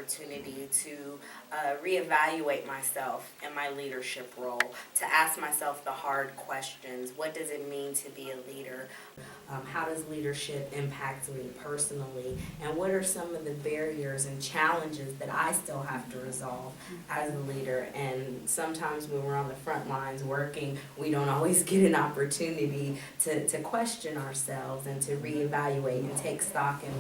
opportunity to reevaluate myself and my leadership role, to ask myself the hard questions. What does it mean to be a leader? How does leadership impact me personally? And what are some of the barriers and challenges that I still have to resolve as a leader? And sometimes when we're on the front lines working, we don't always get an opportunity to question ourselves and to reevaluate and take stock in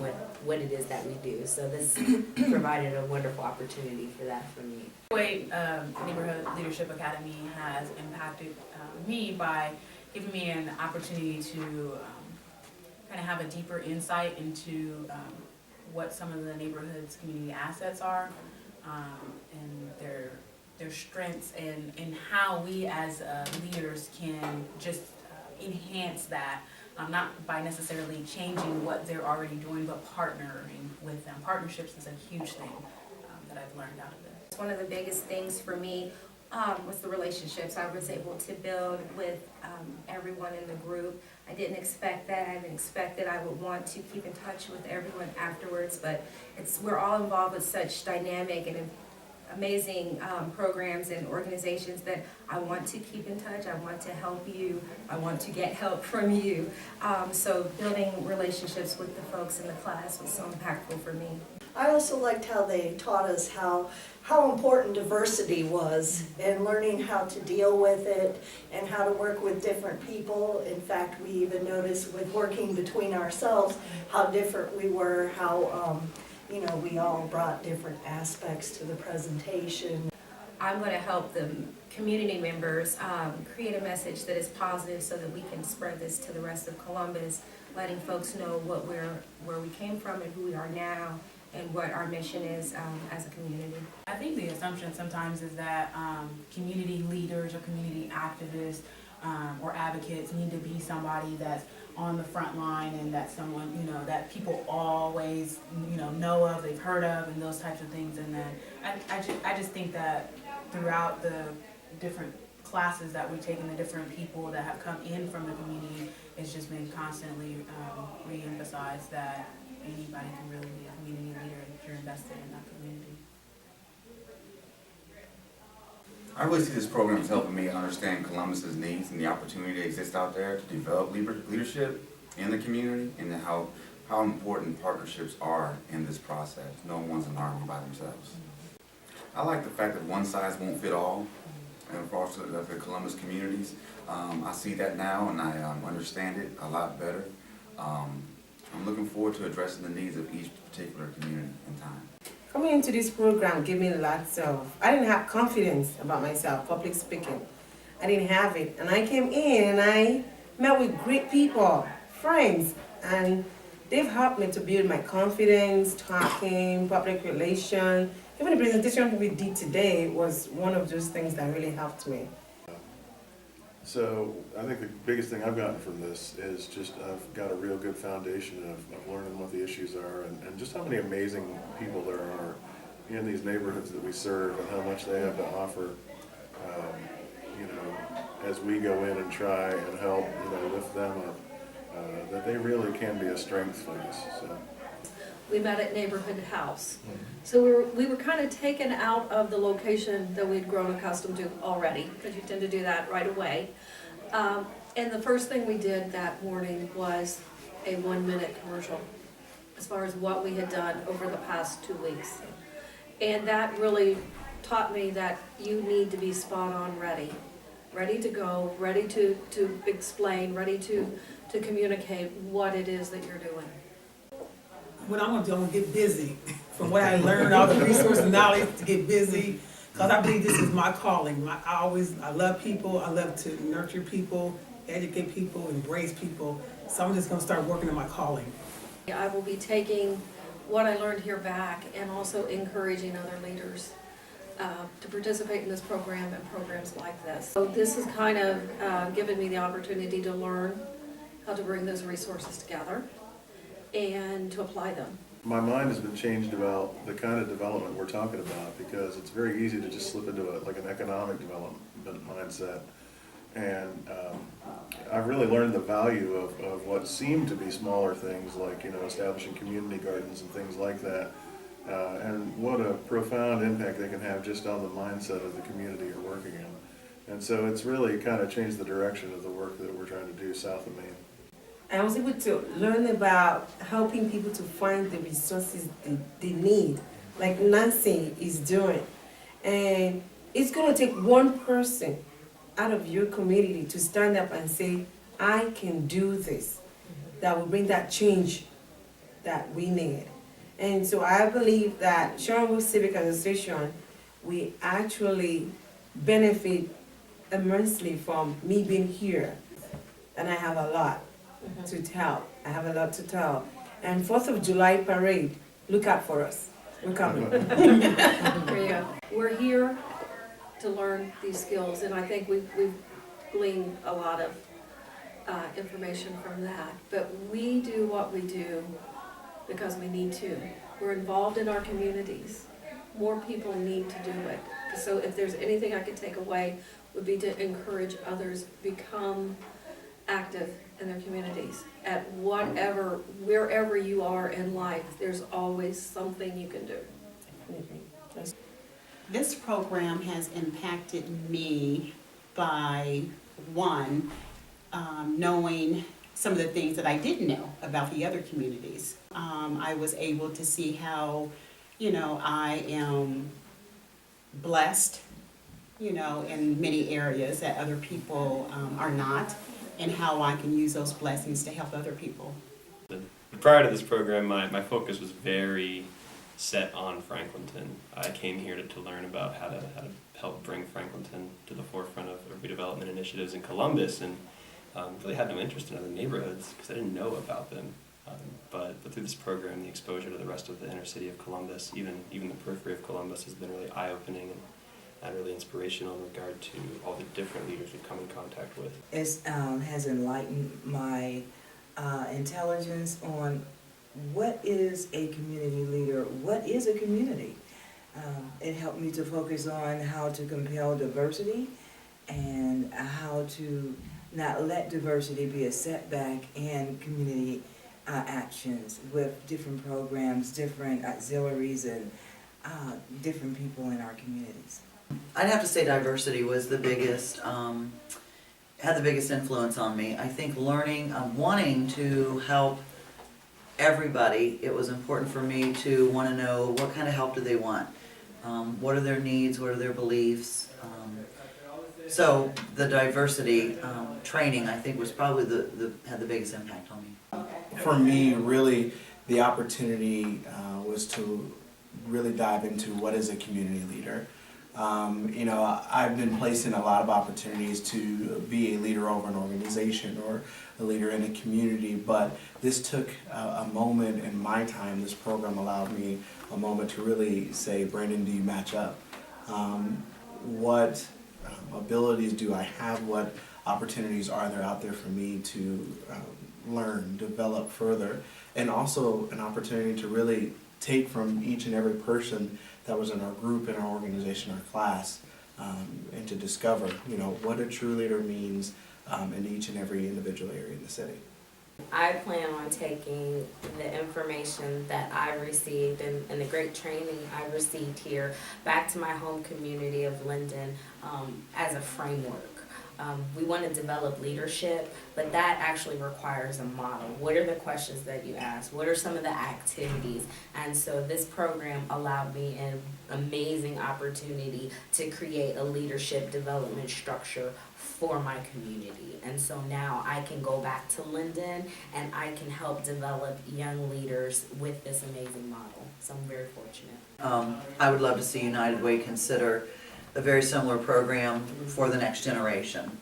what it is that we do. So this provided a wonderful opportunity for that for me. The way Neighborhood Leadership Academy has impacted me by giving me an opportunity to kind of have a deeper insight into what some of the neighborhood's community assets are, and their strengths, and how we as leaders can just enhance that, not by necessarily changing what they're already doing, but partnering with them. Partnerships is a huge thing that I've learned out of this. One of the biggest things for me was the relationships I was able to build with everyone in the group. I didn't expect that. I didn't expect that I would want to keep in touch with everyone afterwards, but we're all involved with such dynamic and amazing programs and organizations that I want to keep in touch. I want to help you. I want to get help from you. So building relationships with the folks in the class was so impactful for me. I also liked how they taught us how important diversity was, and learning how to deal with it and how to work with different people. In fact, we even noticed with working between ourselves how different we were, how we all brought different aspects to the presentation. I'm going to help the community members create a message that is positive so that we can spread this to the rest of Columbus, letting folks know where we came from and who we are now, and what our mission is as a community. I think the assumption sometimes is that community leaders or community activists or advocates need to be somebody that's on the front line, and that's someone that people always know of, they've heard of, and those types of things. And then I just think that throughout the different classes that we've taken, the different people that have come in from the community, it's just been constantly re-emphasized that anybody can really be a community leader if you're invested in that community. I really see this program as helping me understand Columbus's needs and the opportunity that exists out there to develop leadership in the community, and how important partnerships are in this process. No one's an army by themselves. I like the fact that one size won't fit all across the Columbus communities. I see that now, and I understand it a lot better. I'm looking forward to addressing the needs of each particular community in time. Coming into this program gave me lots of, I didn't have confidence about myself, public speaking. I didn't have it. And I came in and I met with great people, friends, and they've helped me to build my confidence, talking, public relations. Even the presentation we did today was one of those things that really helped me. So I think the biggest thing I've gotten from this is just I've got a real good foundation of learning what the issues are, and just how many amazing people there are in these neighborhoods that we serve, and how much they have to offer, as we go in and try and help lift them up, that they really can be a strength for us. So. We met at Neighborhood House. So we were kind of taken out of the location that we'd grown accustomed to already, because you tend to do that right away. And the first thing we did that morning was a 1-minute commercial as far as what we had done over the past 2 weeks. And that really taught me that you need to be spot on ready to go, ready to explain, ready to communicate what it is that you're doing. What I'm gonna do, I'm gonna get busy. From what I learned, all the resources and knowledge to get busy, because I believe this is my calling. I love people. I love to nurture people, educate people, embrace people. So I'm just gonna start working on my calling. I will be taking what I learned here back and also encouraging other leaders to participate in this program and programs like this. So this has kind of given me the opportunity to learn how to bring those resources together and to apply them. My mind has been changed about the kind of development we're talking about, because it's very easy to just slip into an economic development mindset. And I've really learned the value of what seemed to be smaller things, like establishing community gardens and things like that, and what a profound impact they can have just on the mindset of the community you're working in. And so it's really kind of changed the direction of the work that we're trying to do south of Maine. I was able to learn about helping people to find the resources they need, like Nancy is doing. And it's going to take one person out of your community to stand up and say, I can do this. That will bring that change that we need. And so I believe that Sherwood Civic Association, we actually benefit immensely from me being here. And I have a lot to tell. I have a lot to tell. And 4th of July parade, look out for us. We're coming. There you go. We're here to learn these skills, and I think we've gleaned a lot of information from that. But we do what we do because we need to. We're involved in our communities. More people need to do it. So if there's anything I could take away, would be to encourage others become active in their communities. At whatever, wherever you are in life, there's always something you can do. This program has impacted me by, one, knowing some of the things that I didn't know about the other communities. I was able to see how, I am blessed, in many areas that other people are not, and how I can use those blessings to help other people. Prior to this program, my focus was very set on Franklinton. I came here to learn about how to help bring Franklinton to the forefront of redevelopment initiatives in Columbus, and really had no interest in other neighborhoods because I didn't know about them. But through this program, the exposure to the rest of the inner city of Columbus, even the periphery of Columbus, has been really eye-opening and really inspirational in regard to all the different leaders we've come in contact with. It has enlightened my intelligence on what is a community leader, what is a community. It helped me to focus on how to compel diversity and how to not let diversity be a setback in community actions with different programs, different auxiliaries, and different people in our communities. I'd have to say diversity was the biggest, had the biggest influence on me. I think learning, wanting to help everybody, it was important for me to want to know what kind of help do they want. What are their needs, what are their beliefs. So the diversity training, I think, was probably had the biggest impact on me. For me, really, the opportunity was to really dive into what is a community leader. I've been placed in a lot of opportunities to be a leader over an organization or a leader in a community, but this took a moment in my time. This program allowed me a moment to really say, Brandon, do you match up? What abilities do I have? What opportunities are there out there for me to learn, develop further, and also an opportunity to really take from each and every person that was in our group, in our organization, our class, and to discover, what a true leader means in each and every individual area in the city. I plan on taking the information that I received and the great training I received here back to my home community of Linden as a framework. We want to develop leadership, but that actually requires a model. What are the questions that you ask? What are some of the activities? And so this program allowed me an amazing opportunity to create a leadership development structure for my community. And so now I can go back to Linden and I can help develop young leaders with this amazing model. So I'm very fortunate. I would love to see United Way consider a very similar program for the next generation.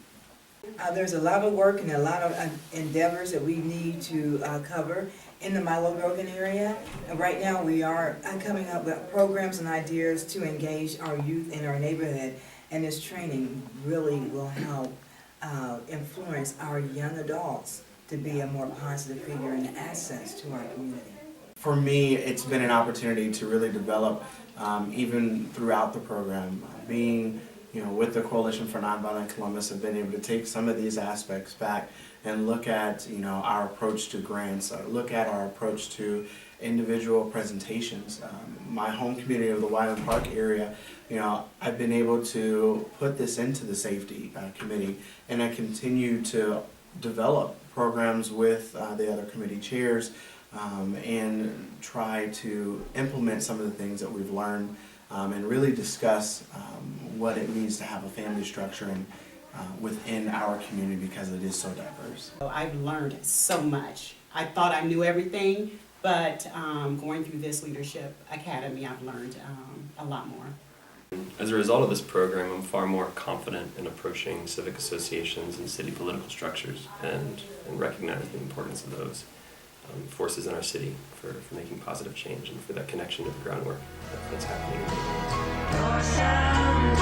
There's a lot of work and a lot of endeavors that we need to cover in the Milo Grogan area. And right now we are coming up with programs and ideas to engage our youth in our neighborhood. And this training really will help influence our young adults to be a more positive figure and assets to our community. For me, it's been an opportunity to really develop, even throughout the program, being with the Coalition for Nonviolent Columbus, have been able to take some of these aspects back and look at our approach to grants, look at our approach to individual presentations. my home community of the Wyland Park area, you know, I've been able to put this into the safety committee, and I continue to develop programs with the other committee chairs and try to implement some of the things that we've learned and really discuss what it means to have a family structure and within our community because it is so diverse. So I've learned so much. I thought I knew everything, but going through this leadership academy, I've learned a lot more. As a result of this program, I'm far more confident in approaching civic associations and city political structures and recognize the importance of those forces in our city for making positive change and for that connection to the groundwork that's happening in the neighborhoods.